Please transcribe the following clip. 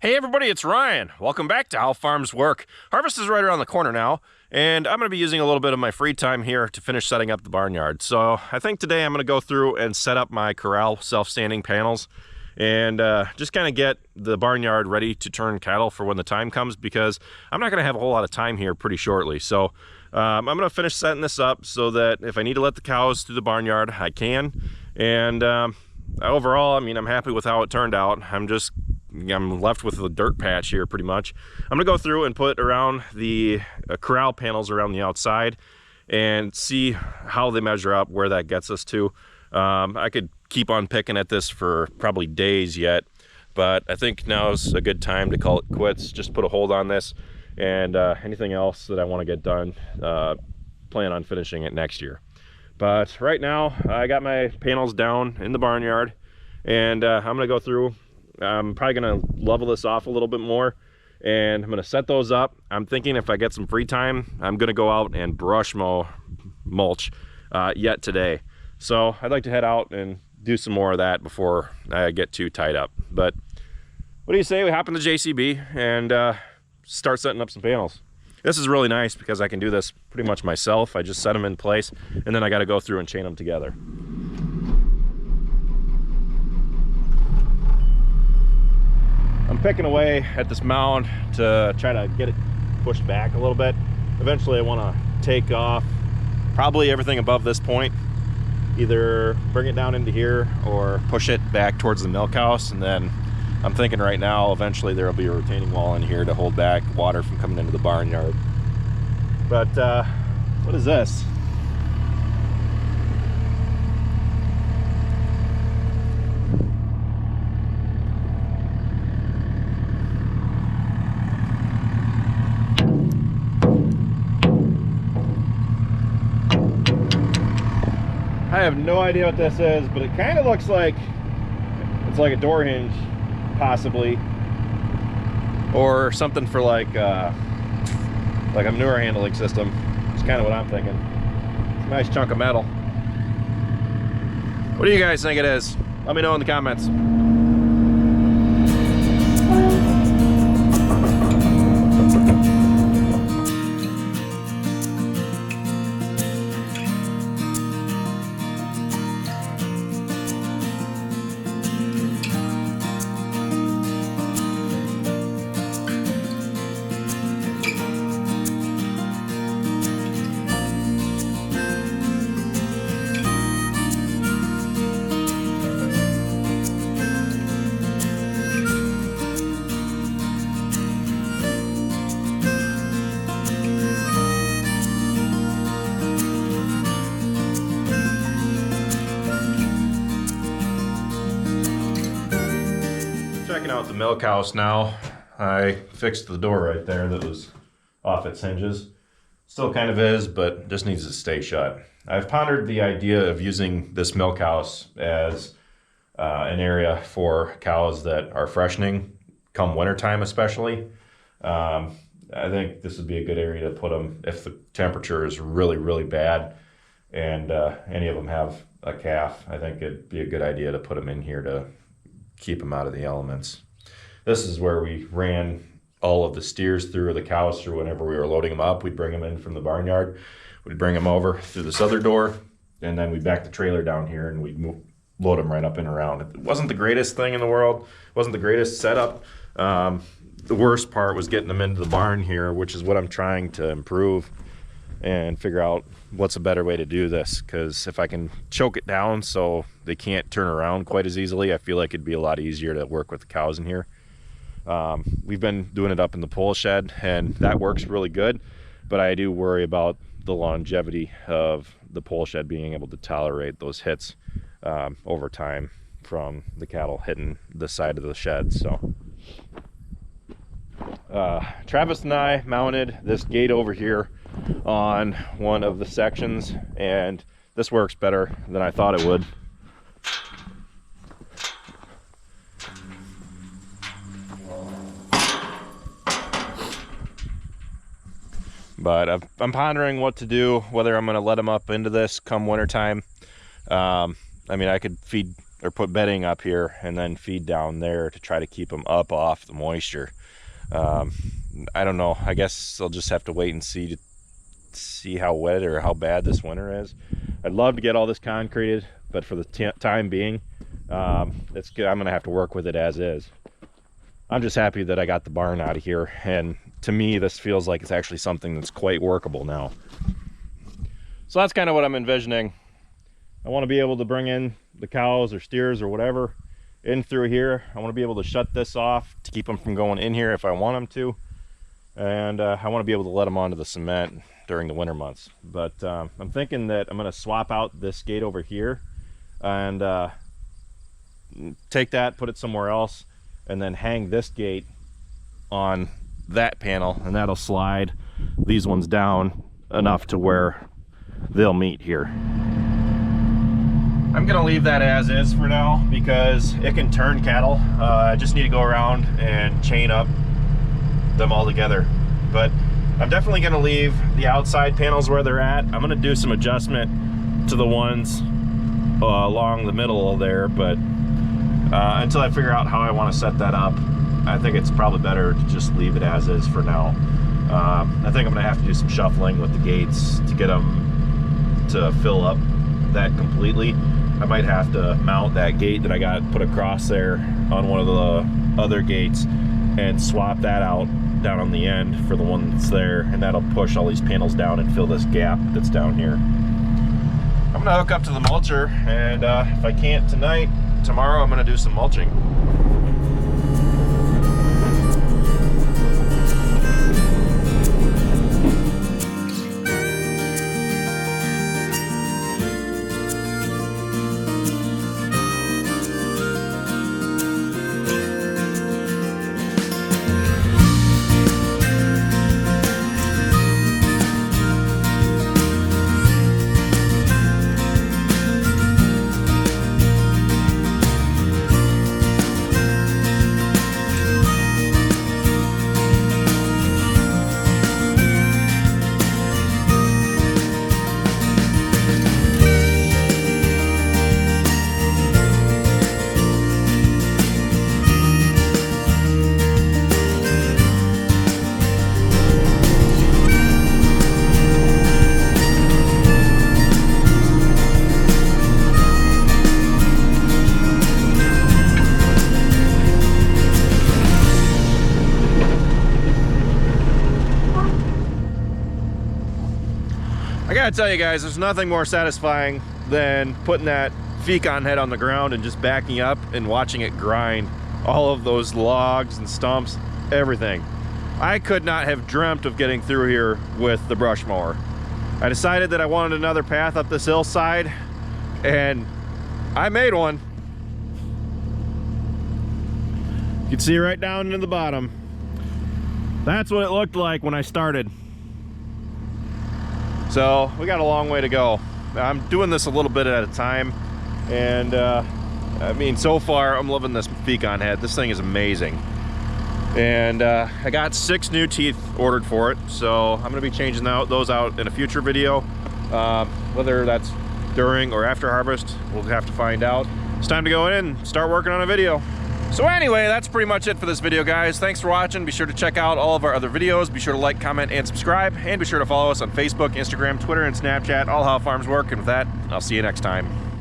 Hey everybody, it's Ryan. Welcome back to How Farms Work. Harvest is right around the corner now, and I'm going to be using a little bit of my free time here to finish setting up the barnyard. So I think today I'm going to go through and set up my corral self-standing panels and just kind of get the barnyard ready to turn cattle for when the time comes, because I'm not going to have a whole lot of time here pretty shortly. So I'm going to finish setting this up so that if I need to let the cows through the barnyard, I can. And overall, I mean, I'm happy with how it turned out. I'm left with a dirt patch here pretty much. I'm gonna go through and put around the corral panels around the outside and see how they measure up, where that gets us to. I could keep on picking at this for probably days yet, but I think now is a good time to call it quits. Just put a hold on this, and anything else that I want to get done, plan on finishing it next year. But right now I got my panels down in the barnyard, and I'm gonna go through. I'm probably gonna level this off a little bit more, and I'm gonna set those up. I'm thinking if I get some free time, I'm gonna go out and brush mulch yet today. So I'd like to head out and do some more of that before I get too tied up. But what do you say we hop in the JCB and start setting up some panels? This is really nice because I can do this pretty much myself. I just set them in place, and then I got to go through and chain them together. I'm picking away at this mound to try to get it pushed back a little bit. Eventually I want to take off probably everything above this point, either bring it down into here or push it back towards the milk house. And then I'm thinking right now eventually there will be a retaining wall in here to hold back water from coming into the barnyard. But what is this? I have no idea what this is, but it kind of looks like it's like a door hinge, possibly, or something for like a manure handling system. It's kind of what I'm thinking. It's a nice chunk of metal. What do you guys think it is? Let me know in the comments. Checking out the milk house now. I fixed the door right there that was off its hinges. Still kind of is, but just needs to stay shut. I've pondered the idea of using this milk house as an area for cows that are freshening, come wintertime especially. I think this would be a good area to put them if the temperature is really, really bad and any of them have a calf. I think it'd be a good idea to put them in here to keep them out of the elements. This is where we ran all of the steers through, or the cows through, whenever we were loading them up. We'd bring them in from the barnyard, we'd bring them over through this other door, and then we'd back the trailer down here and we'd load them right up and around. It wasn't the greatest thing in the world, it wasn't the greatest setup. The worst part was getting them into the barn here, which is what I'm trying to improve and figure out what's a better way to do this, because if I can choke it down so they can't turn around quite as easily, I feel like it'd be a lot easier to work with the cows in here. We've been doing it up in the pole shed, and that works really good, but I do worry about the longevity of the pole shed being able to tolerate those hits over time from the cattle hitting the side of the shed. So Travis and I mounted this gate over here on one of the sections, and this works better than I thought it would. But I'm pondering what to do, whether I'm going to let them up into this come wintertime. I mean, I could feed or put bedding up here and then feed down there to try to keep them up off the moisture. I don't know. I guess I'll just have to wait and see how wet or how bad this winter is. I'd love to get all this concreted, but for the time being, it's good. I'm gonna have to work with it as is. I'm just happy that I got the barn out of here, and to me this feels like it's actually something that's quite workable now. So that's kind of what I'm envisioning. I want to be able to bring in the cows or steers or whatever in through here. I want to be able to shut this off to keep them from going in here if I want them to, and I want to be able to let them onto the cement during the winter months. But I'm thinking that I'm going to swap out this gate over here and take that, put it somewhere else, and then hang this gate on that panel, and that'll slide these ones down enough to where they'll meet here. I'm gonna leave that as is for now because it can turn cattle. I just need to go around and chain up them all together. But I'm definitely gonna leave the outside panels where they're at. I'm gonna do some adjustment to the ones along the middle there, but until I figure out how I want to set that up, I think it's probably better to just leave it as is for now. I think I'm gonna have to do some shuffling with the gates to get them to fill up that completely. I might have to mount that gate that I got put across there on one of the other gates and swap that out down on the end for the one that's there, and that'll push all these panels down and fill this gap that's down here. I'm gonna hook up to the mulcher, and if I can't tonight, tomorrow I'm gonna do some mulching. I gotta tell you guys, there's nothing more satisfying than putting that fecon head on the ground and just backing up and watching it grind all of those logs and stumps, everything. I could not have dreamt of getting through here with the brush mower. I decided that I wanted another path up this hillside, and I made one. You can see right down into the bottom. That's what it looked like when I started. So we got a long way to go. I'm doing this a little bit at a time, and I mean, so far I'm loving this fecon head. This thing is amazing. And I got 6 new teeth ordered for it, so I'm gonna be changing those out in a future video. Whether that's during or after harvest, we'll have to find out. It's time to go in and start working on a video. So anyway, that's pretty much it for this video, guys. Thanks for watching. Be sure to check out all of our other videos. Be sure to like, comment, and subscribe. And be sure to follow us on Facebook, Instagram, Twitter, and Snapchat, all how farms work. And with that, I'll see you next time.